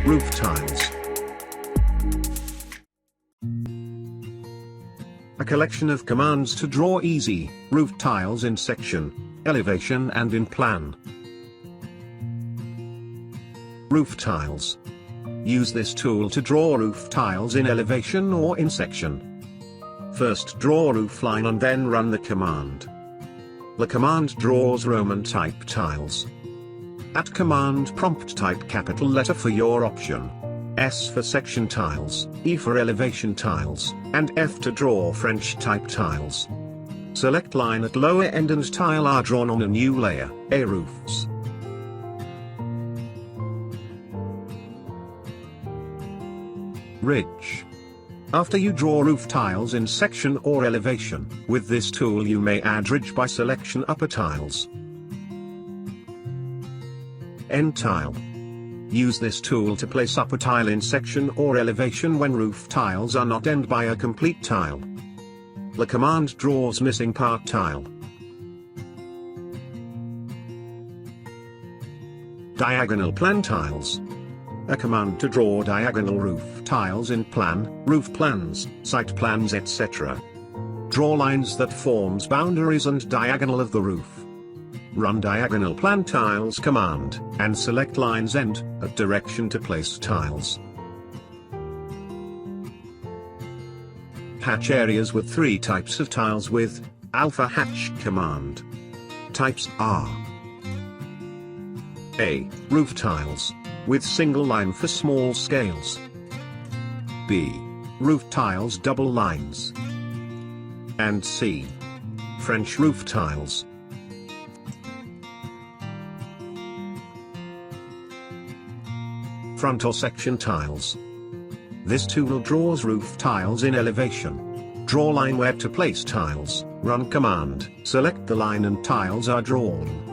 Roof tiles. A collection of commands to draw easy roof tiles in section, elevation and in plan. Roof tiles. Use this tool to draw roof tiles in elevation or in section. First draw a roof line and then run the command. The command draws Roman type tiles. At command prompt type capital letter for your option. S for section tiles, E for elevation tiles, and F to draw French type tiles. Select line at lower end and tile are drawn on a new layer, A roofs. Ridge. After you draw roof tiles in section or elevation, with this tool you may add ridge by selection upper tiles. End tile. Use this tool to place up a tile in section or elevation when roof tiles are not ended by a complete tile. The command draws missing part tile. Diagonal plan tiles. A command to draw diagonal roof tiles in plan, roof plans, site plans etc. Draw lines that forms boundaries and diagonal of the roof. Run diagonal plan tiles command, and select lines end, at direction to place tiles. Hatch areas with 3 types of tiles with alpha hatch command. Types are A. Roof tiles, with single line for small scales. B. Roof tiles double lines. And C. French roof tiles. Front or section tiles. This tool draws roof tiles in elevation. Draw line where to place tiles, run command, select the line and tiles are drawn.